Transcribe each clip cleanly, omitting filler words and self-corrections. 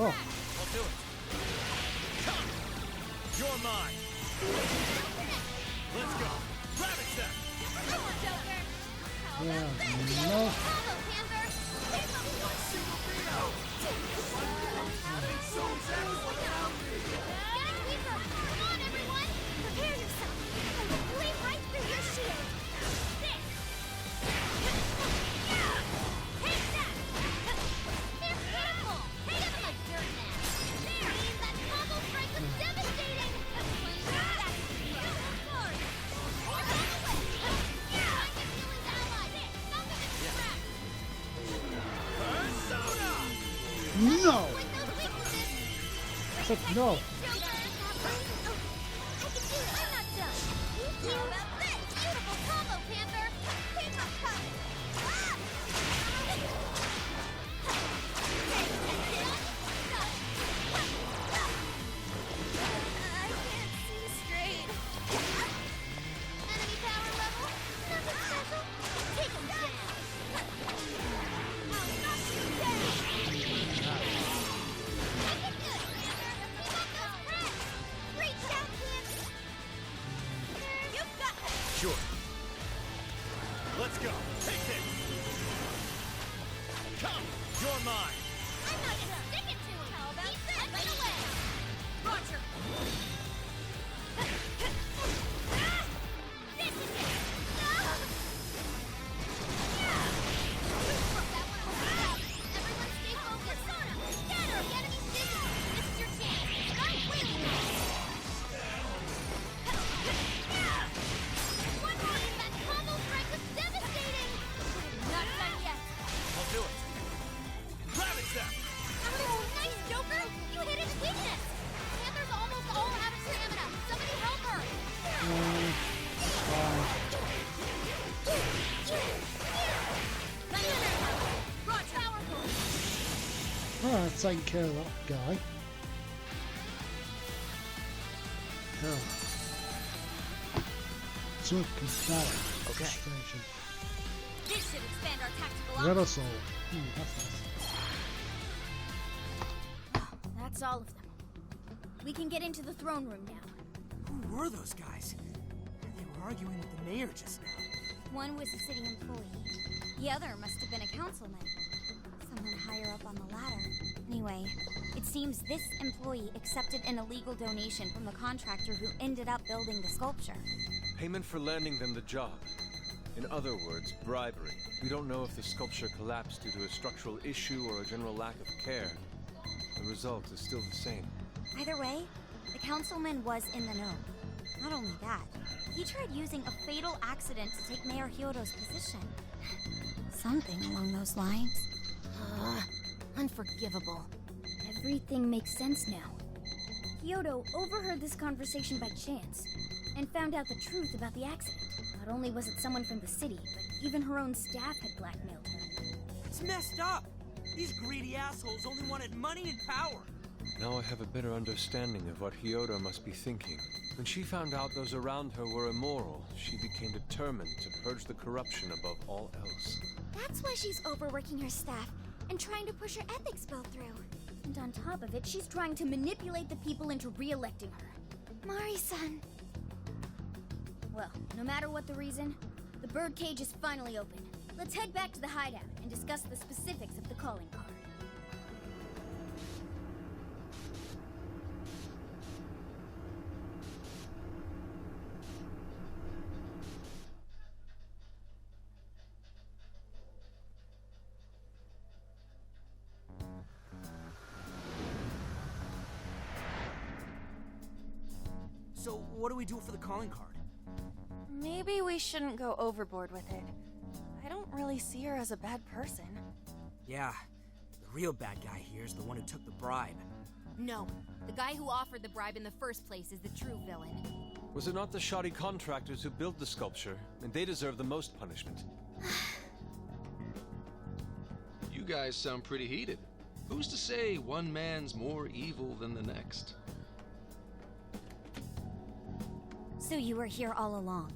Cool. I'll do it. Come! You're mine! Let's go! Grab it, Seth! Come on, Joker! How Yeah, about this? no. Combo, Panther! Take them! Get a keeper! Come on, everyone! Prepare yourself! I will bleed right through your shield! This! Take that! They're pitiful! Give them a dirt nap! There! That combo strike was devastating! Back! Of course! All the way! Trying to heal his ally! Stop him in his tracks! Persona! No! With those weaknesses! Fuck no. Joker! I can do it! I'm not done! How about this? Beautiful combo, Panther! Keep up coming! I can't see straight. Enemy power level? Nothing special? Take him down! I'll knock you down! Make it good, Panther! Keep up those cracks! Reach out, Panther! You've got this! Sure. Let's go. Take this. Come! You're mine! I'm not gonna stick it to him! How about this? Right away! Roger! This is it! That one will help! Everyone stay focused! Get her! The enemy's digging! This is your chance! Start wheeling it! One more! That combo strike was devastating! Not done yet! I'll do it. Grab it, Seth! Oh, nice, Joker! You hit his weakness! Panther's almost all out of stamina! Somebody help her! Powerful! Alright, taking care of that guy. Oh. Took us back. Okay. Station. This should expand our tactical Red options. us all. That's nice. That's all of them. We can get into the throne room now. Who were those guys? They were arguing with the mayor just now. One was a city employee. The other must have been a councilman. Someone higher up on the ladder. Anyway, it seems this employee accepted an illegal donation from the contractor who ended up building the sculpture. Payment for landing them the job. In other words, bribery. We don't know if the sculpture collapsed due to a structural issue or a general lack of care. The result is still the same. Either way, the councilman was in the know. Not only that, he tried using a fatal accident to take Mayor Hyodo's position. Something along those lines. Unforgivable. Everything makes sense now. Hyodo overheard this conversation by chance and found out the truth about the accident. Not only was it someone from the city, but even her own staff had blackmailed her. It's messed up. These greedy assholes only wanted money and power. Now I have a better understanding of what Hyodo must be thinking. When she found out those around her were immoral, she became determined to purge the corruption above all else. That's why she's overworking her staff and trying to push her ethics bill through. And on top of it, she's trying to manipulate the people into re-electing her. Mari-san. Well, no matter what the reason, the birdcage is finally open. Let's head back to the hideout and discuss the specifics of the calling card. So what do we do for the calling card? Maybe we shouldn't go overboard with it. I don't really see her as a bad person. Yeah, the real bad guy here is the one who took the bribe. No, the guy who offered the bribe in the first place is the true villain. Was it not the shoddy contractors who built the sculpture? And they deserve the most punishment. You guys sound pretty heated. Who's to say one man's more evil than the next? So you were here all along.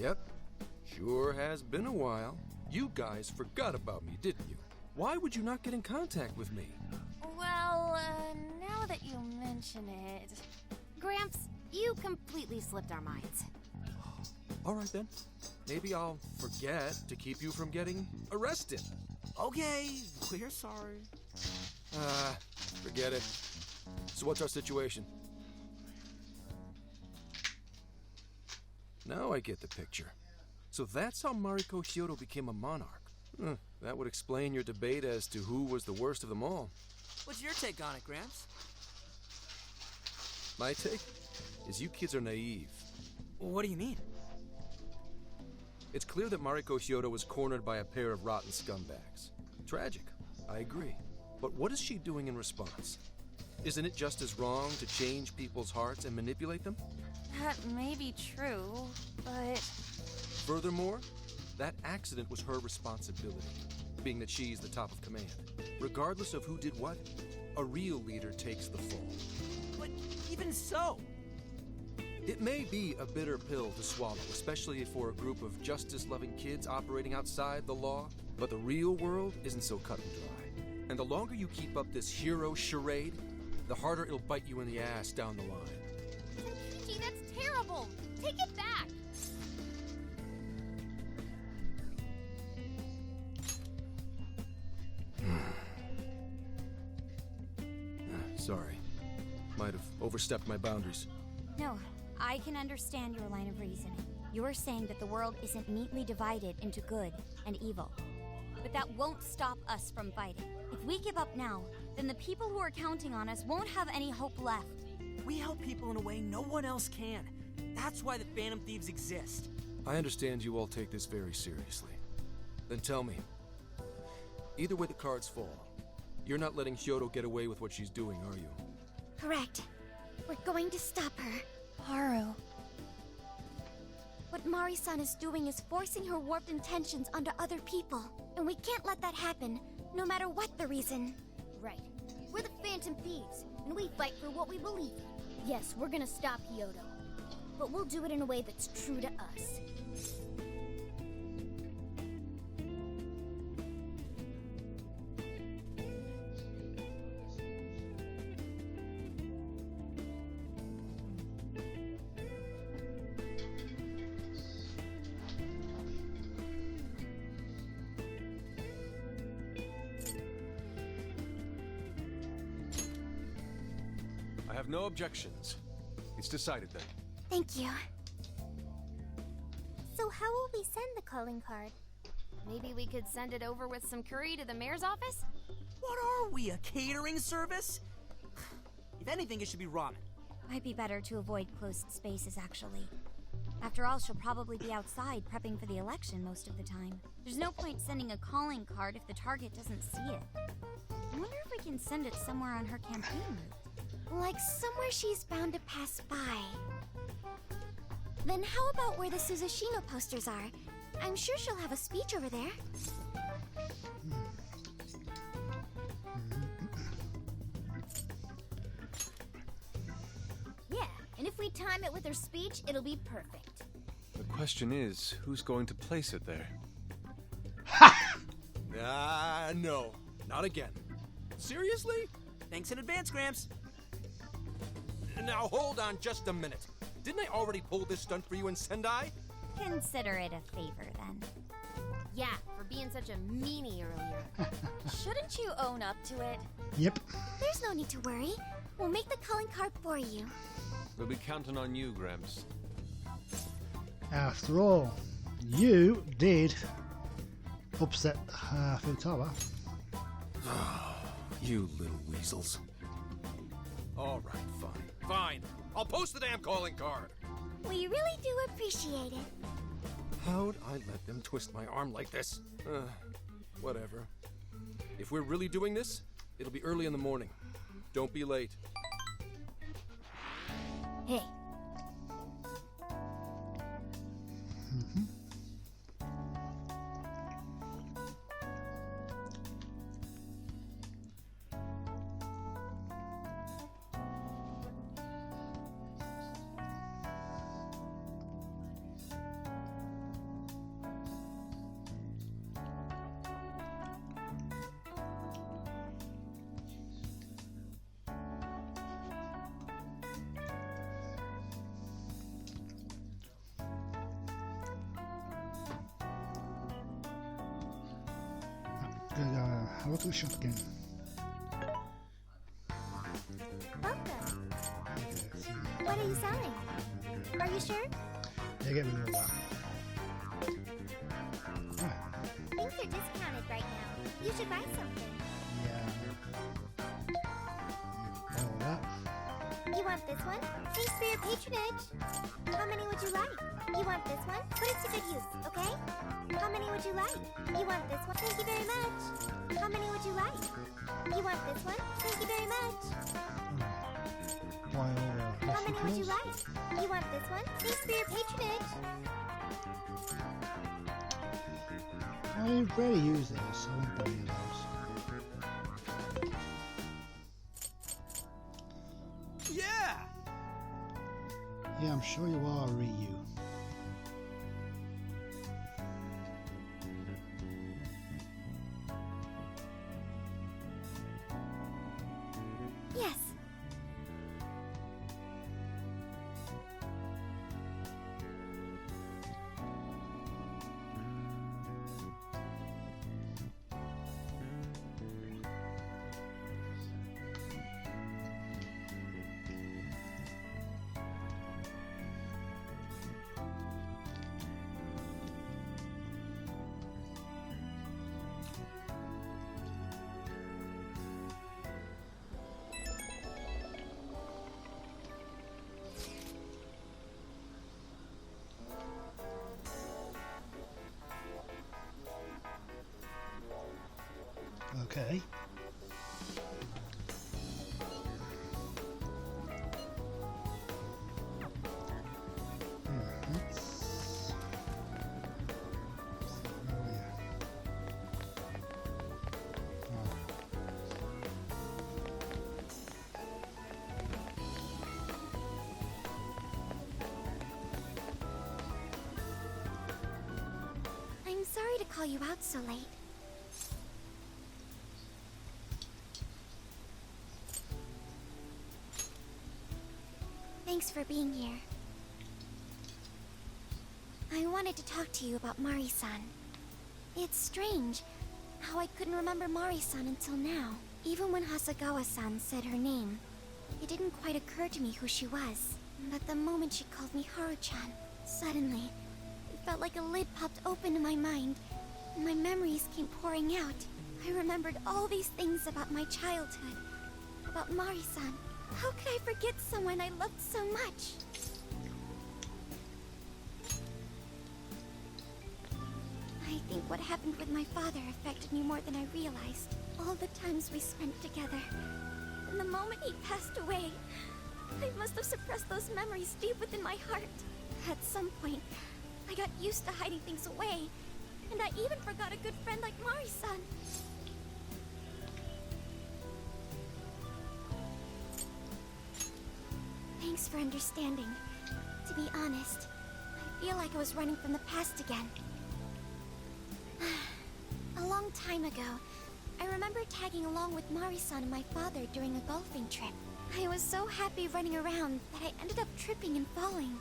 Yep. Sure has been a while. You guys forgot about me, didn't you? Why would you not get in contact with me? Well, now that you mention it... Gramps, you completely slipped our minds. All right then. Maybe I'll forget to keep you from getting arrested. Okay, we're sorry. Forget it. So what's our situation? Now I get the picture. So that's how Mariko Hyodo became a monarch. That would explain your debate as to who was the worst of them all. What's your take on it, Gramps? My take is you kids are naive. What do you mean? It's clear that Mariko Hyodo was cornered by a pair of rotten scumbags. Tragic, I agree. But what is she doing in response? Isn't it just as wrong to change people's hearts and manipulate them? That may be true, but... Furthermore, that accident was her responsibility, being that she's the top of command. Regardless of who did what, a real leader takes the fall. But even so... It may be a bitter pill to swallow, especially for a group of justice-loving kids operating outside the law, but the real world isn't so cut and dry. And the longer you keep up this hero charade, the harder it'll bite you in the ass down the line. Gee, that's terrible! Take it back! Sorry. Might have overstepped my boundaries. No, I can understand your line of reasoning. You're saying that the world isn't neatly divided into good and evil. But that won't stop us from fighting. If we give up now, then the people who are counting on us won't have any hope left. We help people in a way no one else can. That's why the Phantom Thieves exist. I understand you all take this very seriously. Then tell me, either way the cards fall, you're not letting Hyodo get away with what she's doing, are you? Correct. We're going to stop her. Haru... What Mari-san is doing is forcing her warped intentions onto other people. And we can't let that happen, no matter what the reason. Right. We're the Phantom Thieves, and we fight for what we believe in. Yes, we're gonna stop Hyodo. But we'll do it in a way that's true to us. I have no objections. It's decided then. Thank you. So how will we send the calling card? Maybe we could send it over with some curry to the mayor's office? What are we, a catering service? If anything, it should be ramen. Might be better to avoid closed spaces, actually. After all, she'll probably be outside prepping for the election most of the time. There's no point sending a calling card if the target doesn't see it. I wonder if we can send it somewhere on her campaign route. Like somewhere she's bound to pass by. Then how about where the Suzushino posters are? I'm sure she'll have a speech over there. Yeah, and if we time it with her speech, it'll be perfect. The question is, who's going to place it there? No. Not again. Seriously? Thanks in advance, Gramps. Now hold on just a minute. Didn't I already pull this stunt for you in Sendai? Consider it a favor, then. Yeah, for being such a meanie earlier. Shouldn't you own up to it? Yep. There's no need to worry. We'll make the calling card for you. We'll be counting on you, Gramps. After all, you did upset Futaba. You little weasels. All right, fine. Fine. I'll post the damn calling card. We really do appreciate it. How'd I let them twist my arm like this? Whatever. If we're really doing this, it'll be early in the morning. Don't be late. Hey, Gonna have a look at the shop again. Welcome. Okay, let's see. What are you selling? Are you sure? Yeah, get rid of all that. Right. Things are discounted right now. You should buy something. Yeah. All that. You want this one? Thanks for your patronage. How many would you like? You want this one? Put it to good use, okay? How many would you like? You want this one? Thank you very much. How many would you like? You want this one? Thank you very much. Why all How many would you like? like? You want this one? Thanks for your patronage. I rarely use those, so I won't buy any of those. Yeah! Yeah, I'm sure you are, Ryu. Yes. Okay. I'm sorry to call you out so late. Thanks for being here. I wanted to talk to you about Mari-san. It's strange how I couldn't remember Mari-san until now. Even when Hasagawa-san said her name, it didn't quite occur to me who she was. But the moment she called me Haru-chan, suddenly, it felt like a lid popped open in my mind, and my memories came pouring out. I remembered all these things about my childhood, about Mari-san. How could I forget someone I loved so much? I think what happened with my father affected me more than I realized. All the times we spent together. And the moment he passed away, I must have suppressed those memories deep within my heart. At some point, I got used to hiding things away. And I even forgot a good friend like Mari-san. Thanks for understanding. To be honest, I feel like I was running from the past again. A long time ago, I remember tagging along with Mari-san and my father during a golfing trip. I was so happy running around that I ended up tripping and falling.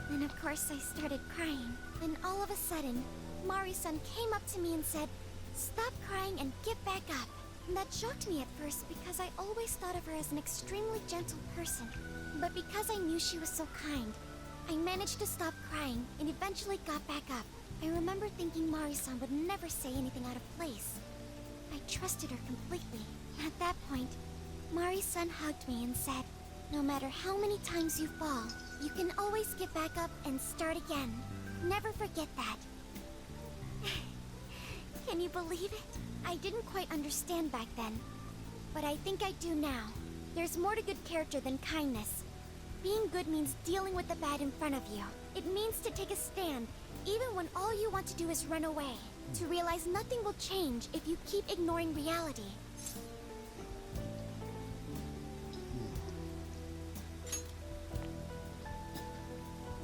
Then of course I started crying. Then all of a sudden, Mari-san came up to me and said, "Stop crying and get back up." And that shocked me at first because I always thought of her as an extremely gentle person. But because I knew she was so kind, I managed to stop crying and eventually got back up. I remember thinking Mari-san would never say anything out of place. I trusted her completely. At that point, Mari-san hugged me and said, "No matter how many times you fall, you can always get back up and start again. Never forget that." Can you believe it? I didn't quite understand back then, but I think I do now. There's more to good character than kindness. Being good means dealing with the bad in front of you. It means to take a stand, even when all you want to do is run away. To realize nothing will change if you keep ignoring reality.